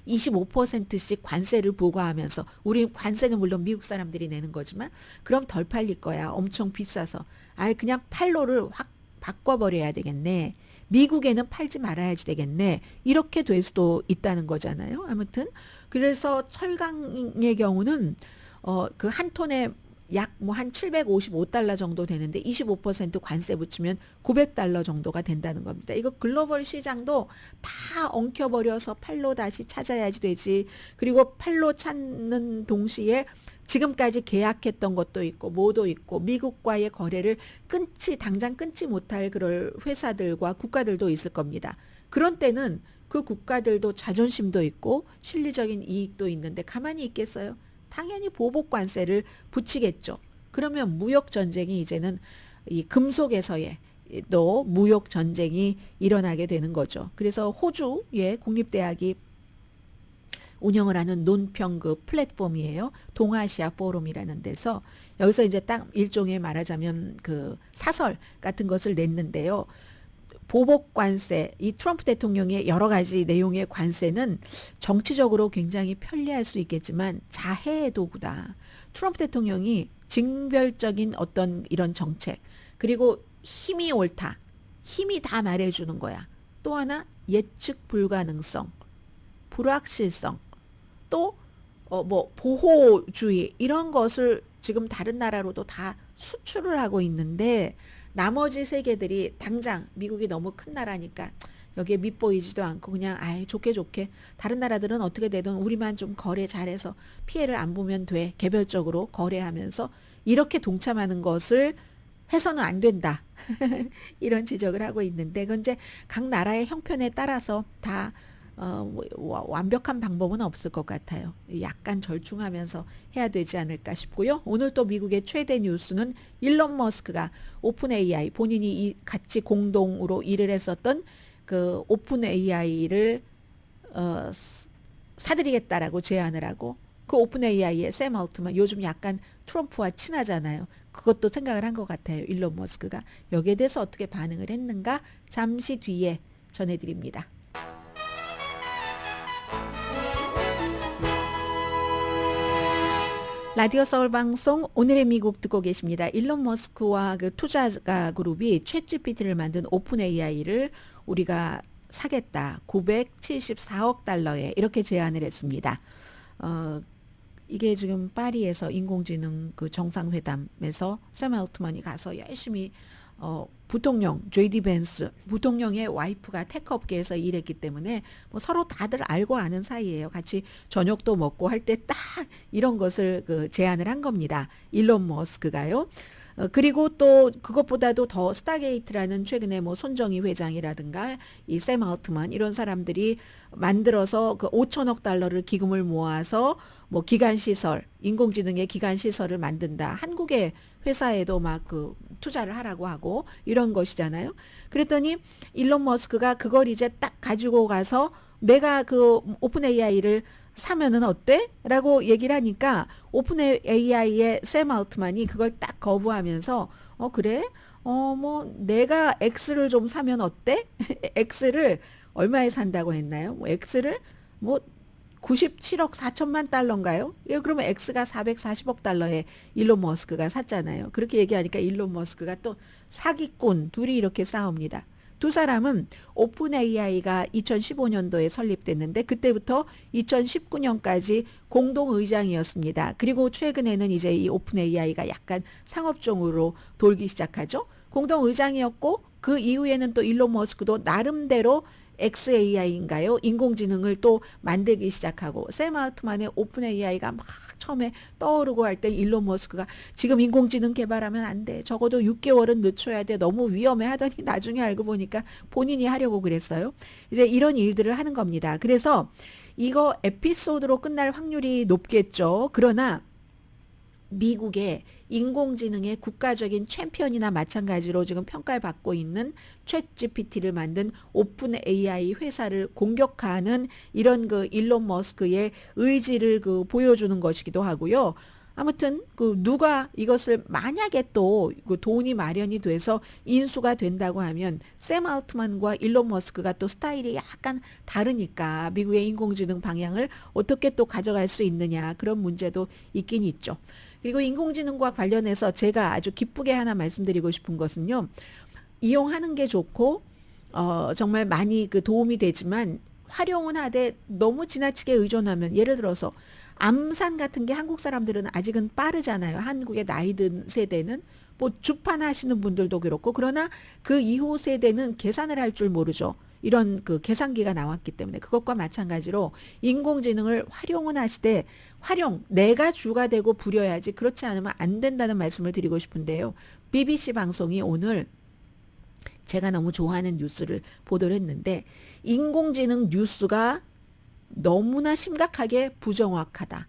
25%씩 관세를 부과하면서 우리 관세는 물론 미국 사람들이 내는 거지만 그럼 덜 팔릴 거야. 엄청 비싸서. 아예 그냥 팔로를 확 바꿔버려야 되겠네. 미국에는 팔지 말아야지 되겠네. 이렇게 될 수도 있다는 거잖아요. 아무튼 그래서 철강의 경우는 그 한 톤에 약 뭐 한 755달러 정도 되는데 25% 관세 붙이면 900달러 정도가 된다는 겁니다. 이거 글로벌 시장도 다 엉켜버려서 팔로 다시 찾아야지 되지. 그리고 팔로 찾는 동시에 지금까지 계약했던 것도 있고 뭐도 있고 미국과의 거래를 당장 끊지 못할 그럴 회사들과 국가들도 있을 겁니다. 그런 때는 그 국가들도 자존심도 있고 실리적인 이익도 있는데 가만히 있겠어요? 당연히 보복 관세를 붙이겠죠. 그러면 무역 전쟁이 이제는 이 금속에서의 또 무역 전쟁이 일어나게 되는 거죠. 그래서 호주의 국립대학이 운영을 하는 논평 그 플랫폼이에요. 동아시아 포럼이라는 데서 여기서 이제 딱 일종의 말하자면 그 사설 같은 것을 냈는데요. 보복 관세, 이 트럼프 대통령의 여러 가지 내용의 관세는 정치적으로 굉장히 편리할 수 있겠지만 자해의 도구다. 트럼프 대통령이 징별적인 어떤 이런 정책, 그리고 힘이 옳다. 힘이 다 말해주는 거야. 또 하나 예측 불가능성, 불확실성. 또 뭐 보호주의 이런 것을 지금 다른 나라로도 다 수출을 하고 있는데 나머지 세계들이 당장 미국이 너무 큰 나라니까 여기에 밑보이지도 않고 그냥 아이 좋게 다른 나라들은 어떻게 되든 우리만 좀 거래 잘해서 피해를 안 보면 돼. 개별적으로 거래하면서 이렇게 동참하는 것을 해서는 안 된다. 이런 지적을 하고 있는데 그건 이제 각 나라의 형편에 따라서 다 완벽한 방법은 없을 것 같아요. 약간 절충하면서 해야 되지 않을까 싶고요. 오늘 또 미국의 최대 뉴스는 일론 머스크가 오픈 AI 본인이 같이 공동으로 일을 했었던 그 오픈 AI를 사들이겠다라고 제안을 하고 그 오픈 AI의 샘 알트만 요즘 약간 트럼프와 친하잖아요. 그것도 생각을 한 것 같아요. 일론 머스크가 여기에 대해서 어떻게 반응을 했는가 잠시 뒤에 전해드립니다. 라디오 서울 방송 오늘의 미국 듣고 계십니다. 일론 머스크와 그 투자가 그룹이 챗GPT를 만든 오픈 AI를 우리가 사겠다. 974억 달러에 이렇게 제안을 했습니다. 이게 지금 파리에서 인공지능 그 정상회담에서 샘 알트만이 가서 열심히 부통령 JD 벤스 부통령의 와이프가 테크업계에서 일했기 때문에 뭐 서로 다들 알고 아는 사이예요. 같이 저녁도 먹고 할 때 딱 이런 것을 그 제안을 한 겁니다. 일론 머스크가요. 그리고 또 그것보다도 더 스타게이트라는 최근에 뭐 손정희 회장이라든가 이 샘 알트만 이런 사람들이 만들어서 그 5천억 달러를 기금을 모아서 뭐 기간 시설, 인공지능의 기간 시설을 만든다. 한국의 회사에도 막 그 투자를 하라고 하고 이런 것이잖아요. 그랬더니 일론 머스크가 그걸 이제 딱 가지고 가서 내가 그 오픈 AI를 사면은 어때? 라고 얘기를 하니까 오픈 AI의 샘 알트만이 그걸 딱 거부하면서 그래? 뭐 내가 X를 좀 사면 어때? X를 얼마에 산다고 했나요? 뭐 X를 뭐 97억 4천만 달러인가요? 예, 그러면 X가 440억 달러에 일론 머스크가 샀잖아요. 그렇게 얘기하니까 일론 머스크가 또 사기꾼 둘이 이렇게 싸웁니다. 두 사람은 오픈 AI가 2015년도에 설립됐는데 그때부터 2019년까지 공동 의장이었습니다. 그리고 최근에는 이제 이 오픈 AI가 약간 상업종으로 돌기 시작하죠. 공동 의장이었고 그 이후에는 또 일론 머스크도 나름대로 XAI인가요? 인공지능을 또 만들기 시작하고 샘 알트만의 오픈 AI가 막 처음에 떠오르고 할 때 일론 머스크가 지금 인공지능 개발하면 안 돼. 적어도 6개월은 늦춰야 돼. 너무 위험해 하더니 나중에 알고 보니까 본인이 하려고 그랬어요. 이제 이런 일들을 하는 겁니다. 그래서 이거 에피소드로 끝날 확률이 높겠죠. 그러나 미국의 인공지능의 국가적인 챔피언이나 마찬가지로 지금 평가를 받고 있는 챗GPT를 만든 오픈 AI 회사를 공격하는 이런 그 일론 머스크의 의지를 그 보여주는 것이기도 하고요. 아무튼 그 누가 이것을 만약에 또 그 돈이 마련이 돼서 인수가 된다고 하면 샘 알트만과 일론 머스크가 또 스타일이 약간 다르니까 미국의 인공지능 방향을 어떻게 또 가져갈 수 있느냐 그런 문제도 있긴 있죠. 그리고 인공지능과 관련해서 제가 아주 기쁘게 하나 말씀드리고 싶은 것은요. 이용하는 게 좋고 정말 많이 그 도움이 되지만 활용은 하되 너무 지나치게 의존하면 예를 들어서 암산 같은 게 한국 사람들은 아직은 빠르잖아요. 한국의 나이 든 세대는 뭐 주판 하시는 분들도 그렇고 그러나 그 이후 세대는 계산을 할 줄 모르죠. 이런 그 계산기가 나왔기 때문에 그것과 마찬가지로 인공지능을 활용은 하시되 내가 주가 되고 부려야지 그렇지 않으면 안 된다는 말씀을 드리고 싶은데요. BBC 방송이 오늘 제가 너무 좋아하는 뉴스를 보도를 했는데 인공지능 뉴스가 너무나 심각하게 부정확하다.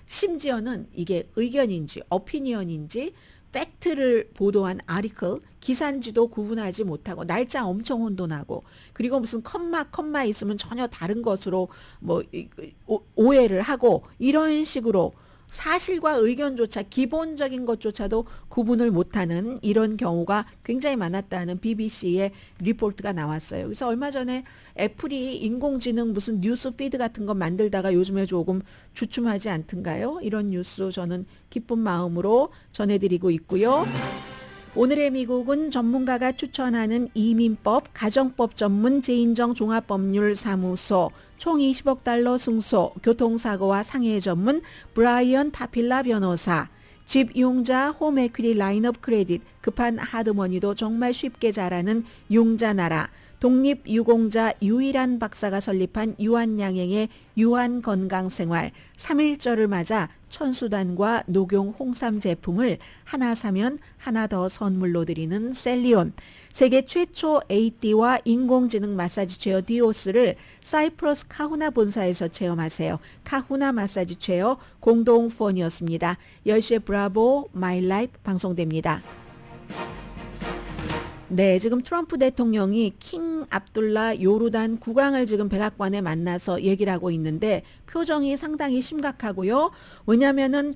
심지어는 이게 의견인지 오피니언인지 팩트를 보도한 아티클 기사인지도 구분하지 못하고 날짜 엄청 혼돈하고 그리고 무슨 컴마 있으면 전혀 다른 것으로 뭐 오해를 하고 이런 식으로 사실과 의견조차 기본적인 것조차도 구분을 못하는 이런 경우가 굉장히 많았다는 BBC의 리포트가 나왔어요. 그래서 얼마 전에 애플이 인공지능 무슨 뉴스 피드 같은 거 만들다가 요즘에 조금 주춤하지 않던가요? 이런 뉴스 저는 기쁜 마음으로 전해드리고 있고요. 오늘의 미국은 전문가가 추천하는 이민법, 가정법 전문 제인정 종합법률사무소 총 20억 달러 승소, 교통사고와 상해 전문 브라이언 타필라 변호사, 집 융자 홈 에퀴리 라인업 크레딧, 급한 하드머니도 정말 쉽게 자라는 융자 나라, 독립 유공자 유일한 박사가 설립한 유한양행의 유한건강생활, 3.1절을 맞아 천수단과 녹용 홍삼 제품을 하나 사면 하나 더 선물로 드리는 셀리온, 세계 최초 AT와 인공지능 마사지 체어 디오스를 사이프러스 카후나 본사에서 체험하세요. 카후나 마사지 체어 공동 후원이었습니다. 10시에 브라보 마이 라이프 방송됩니다. 네, 지금 트럼프 대통령이 킹 압둘라 요르단 국왕을 지금 백악관에 만나서 얘기를 하고 있는데 표정이 상당히 심각하고요. 왜냐면은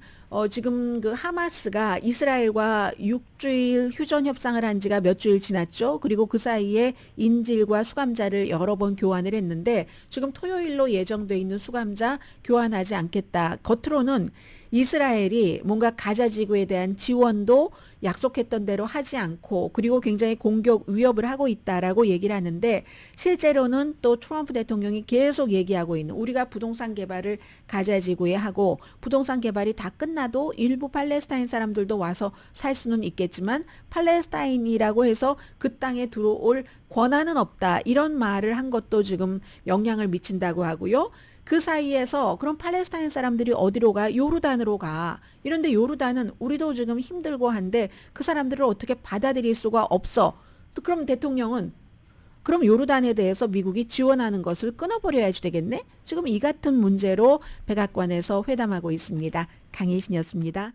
지금 그 하마스가 이스라엘과 6주일 휴전 협상을 한 지가 몇 주일 지났죠. 그리고 그 사이에 인질과 수감자를 여러 번 교환을 했는데 지금 토요일로 예정돼 있는 수감자 교환하지 않겠다. 겉으로는 이스라엘이 뭔가 가자 지구에 대한 지원도 약속했던 대로 하지 않고 그리고 굉장히 공격 위협을 하고 있다라고 얘기를 하는데 실제로는 또 트럼프 대통령이 계속 얘기하고 있는 우리가 부동산 개발을 가자 지구에 하고 부동산 개발이 다 끝나도 일부 팔레스타인 사람들도 와서 살 수는 있겠지만 팔레스타인이라고 해서 그 땅에 들어올 권한은 없다. 이런 말을 한 것도 지금 영향을 미친다고 하고요. 그 사이에서 그럼 팔레스타인 사람들이 어디로 가? 요르단으로 가. 이런데 요르단은 우리도 지금 힘들고 한데 그 사람들을 어떻게 받아들일 수가 없어. 또 그럼 대통령은 그럼 요르단에 대해서 미국이 지원하는 것을 끊어버려야지 되겠네? 지금 이 같은 문제로 백악관에서 회담하고 있습니다. 강혜신이었습니다.